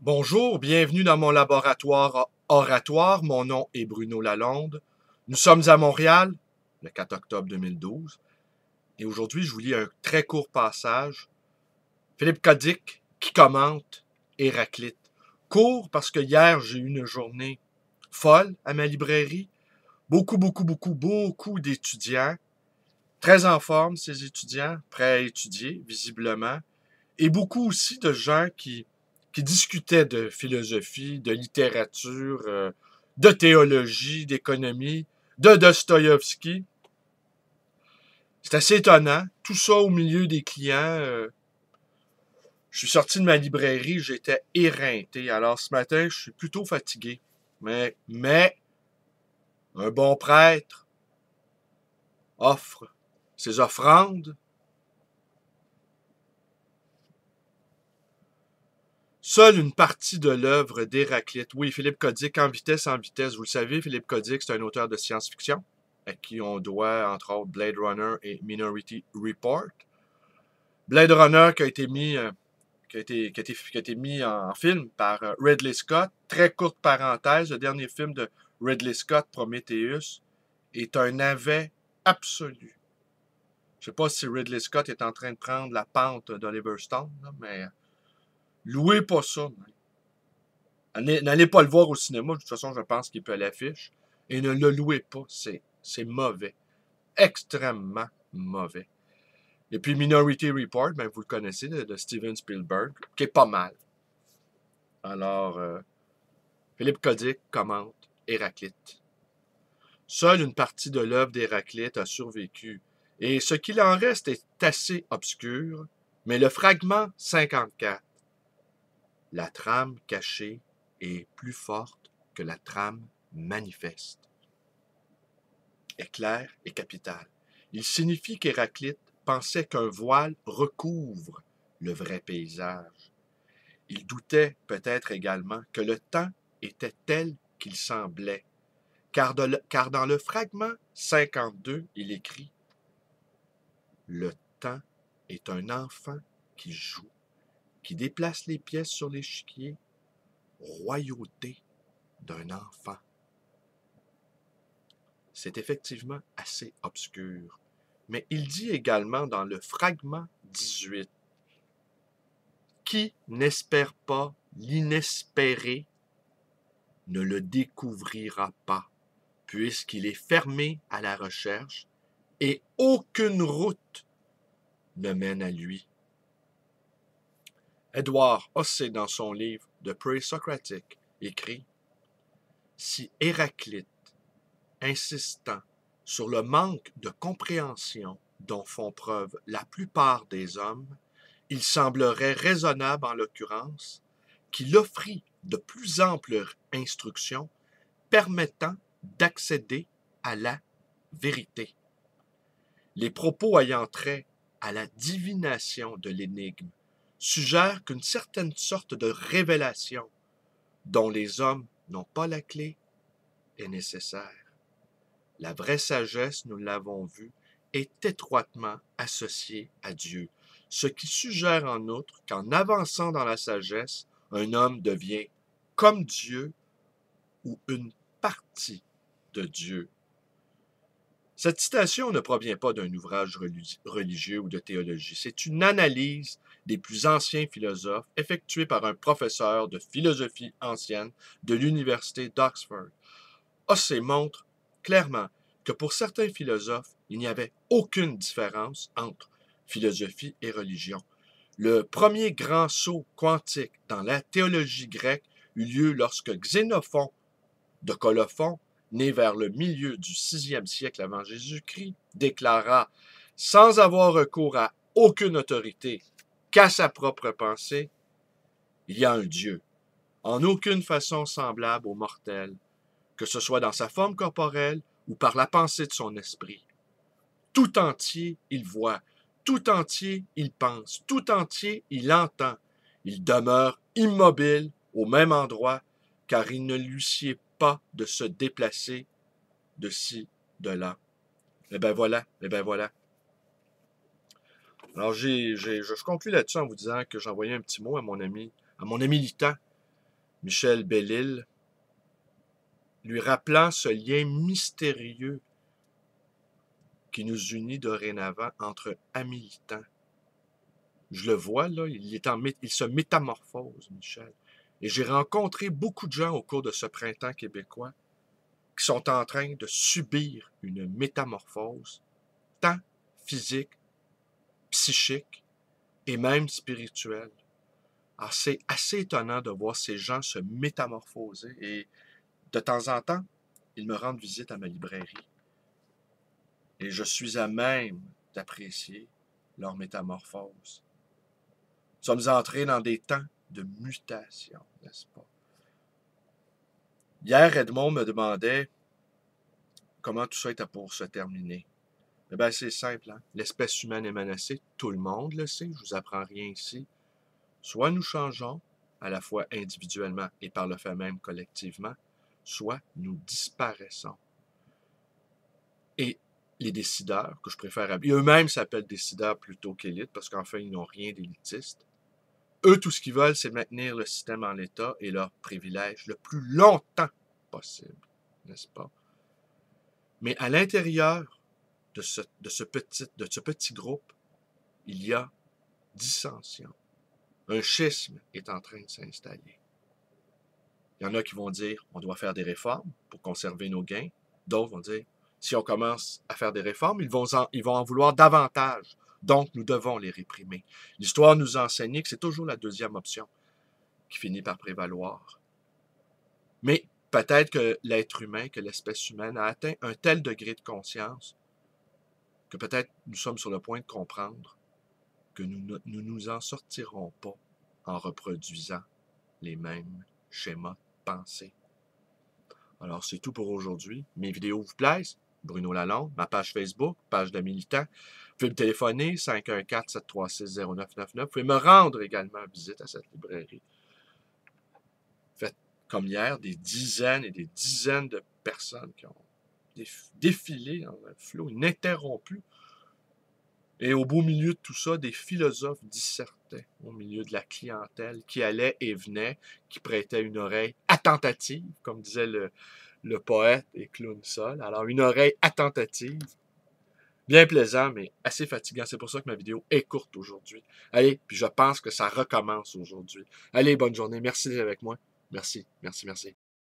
Bonjour, bienvenue dans mon laboratoire oratoire. Mon nom est Bruno Lalonde. Nous sommes à Montréal, le 4 octobre 2012. Et aujourd'hui, je vous lis un très court passage. Philippe Cadic qui commente Héraclite. Court parce que hier, j'ai eu une journée folle à ma librairie. Beaucoup d'étudiants. Très en forme, ces étudiants, prêts à étudier, visiblement. Et beaucoup aussi de gens qui discutaient de philosophie, de littérature, de théologie, d'économie, de Dostoïevski. C'est assez étonnant. Tout ça au milieu des clients. Je suis sorti de ma librairie, j'étais éreinté. Alors ce matin, je suis plutôt fatigué. Mais un bon prêtre offre ses offrandes. Seule une partie de l'œuvre d'Héraclite. Oui, Philippe Cadic, En vitesse, en vitesse. Vous le savez, Philippe Cadic, c'est un auteur de science-fiction, à qui on doit, entre autres, Blade Runner et Minority Report. Blade Runner qui a été mis en film par Ridley Scott. Très courte parenthèse, le dernier film de Ridley Scott, Prometheus, est un navet absolu. Je ne sais pas si Ridley Scott est en train de prendre la pente d'Oliver Stone, là, mais louez pas ça. N'allez pas le voir au cinéma, de toute façon, je pense qu'il peut à l'affiche. Et ne le louez pas, c'est mauvais. Extrêmement mauvais. Et puis Minority Report, ben, vous le connaissez, de Steven Spielberg, qui est pas mal. Alors, Philippe Cadic commente Héraclite. Seule une partie de l'œuvre d'Héraclite a survécu, et ce qu'il en reste est assez obscur, mais le fragment 54, la trame cachée, est plus forte que la trame manifeste, est clair et capital. Il signifie qu'Héraclite pensait qu'un voile recouvre le vrai paysage. Il doutait peut-être également que le temps était tel qu'il semblait, car dans le fragment 52, il écrit « Le temps est un enfant qui joue, qui déplace les pièces sur l'échiquier, royauté d'un enfant. » C'est effectivement assez obscur. Mais il dit également dans le fragment 18 « Qui n'espère pas l'inespéré ne le découvrira pas, puisqu'il est fermé à la recherche et aucune route ne mène à lui. » Edward Hossé, dans son livre The Pre-Socratic, écrit « Si Héraclite, insistant sur le manque de compréhension dont font preuve la plupart des hommes, il semblerait raisonnable en l'occurrence qu'il offrit de plus amples instructions permettant d'accéder à la vérité. Les propos ayant trait à la divination de l'énigme suggèrent qu'une certaine sorte de révélation dont les hommes n'ont pas la clé est nécessaire. La vraie sagesse, nous l'avons vu, est étroitement associée à Dieu, ce qui suggère en outre qu'en avançant dans la sagesse, un homme devient comme Dieu ou une partie de Dieu. Cette citation ne provient pas d'un ouvrage religieux ou de théologie. C'est une analyse des plus anciens philosophes effectuée par un professeur de philosophie ancienne de l'université d'Oxford. Hossé montre clairement que pour certains philosophes, il n'y avait aucune différence entre philosophie et religion. Le premier grand saut quantique dans la théologie grecque eut lieu lorsque Xénophon de Colophon, né vers le milieu du 6e siècle avant Jésus-Christ, déclara, sans avoir recours à aucune autorité qu'à sa propre pensée, il y a un Dieu, en aucune façon semblable aux mortels, que ce soit dans sa forme corporelle ou par la pensée de son esprit. Tout entier, il voit, tout entier, il pense, tout entier, il entend. Il demeure immobile au même endroit, car il ne lui sied pas de se déplacer de ci, de là. Eh bien voilà, eh bien voilà. Alors je conclue là-dessus en vous disant que j'envoyais un petit mot à mon ami Litan, Michel Bellil, lui rappelant ce lien mystérieux qui nous unit dorénavant entre militants. Je le vois, là, il se métamorphose, Michel. Et j'ai rencontré beaucoup de gens au cours de ce printemps québécois qui sont en train de subir une métamorphose, tant physique, psychique et même spirituelle. Alors, c'est assez étonnant de voir ces gens se métamorphoser et de temps en temps, ils me rendent visite à ma librairie. Et je suis à même d'apprécier leur métamorphose. Nous sommes entrés dans des temps de mutation, n'est-ce pas? Hier, Edmond me demandait comment tout ça était pour se terminer. Eh bien, c'est simple, hein? L'espèce humaine est menacée, tout le monde le sait, je ne vous apprends rien ici. Soit nous changeons, à la fois individuellement et par le fait même collectivement, soit nous disparaissons. Et les décideurs, que je préfère appeler, eux-mêmes s'appellent décideurs plutôt qu'élites, parce qu'enfin, ils n'ont rien d'élitiste. Eux, tout ce qu'ils veulent, c'est maintenir le système en l'état et leurs privilèges le plus longtemps possible, n'est-ce pas? Mais à l'intérieur de ce petit groupe, il y a dissension. Un schisme est en train de s'installer. Il y en a qui vont dire on doit faire des réformes pour conserver nos gains. D'autres vont dire si on commence à faire des réformes, ils vont en vouloir davantage. Donc, nous devons les réprimer. L'histoire nous a enseigné que c'est toujours la deuxième option qui finit par prévaloir. Mais peut-être que l'être humain, que l'espèce humaine a atteint un tel degré de conscience que peut-être nous sommes sur le point de comprendre que nous ne nous en sortirons pas en reproduisant les mêmes schémas de pensée. Alors, c'est tout pour aujourd'hui. Mes vidéos vous plaisent? Bruno Lalonde, ma page Facebook, page de militant. Vous pouvez me téléphoner, 514-736-0999. Vous pouvez me rendre également visite à cette librairie. Faites comme hier, des dizaines et des dizaines de personnes qui ont défilé dans un flot ininterrompu. Et au beau milieu de tout ça, des philosophes dissertaient au milieu de la clientèle qui allait et venait, qui prêtait une oreille attentative, comme disait le poète et clown Sol. Alors, une oreille attentative, bien plaisant, mais assez fatigant. C'est pour ça que ma vidéo est courte aujourd'hui. Allez, puis je pense que ça recommence aujourd'hui. Allez, bonne journée. Merci d'être avec moi. Merci, merci, merci.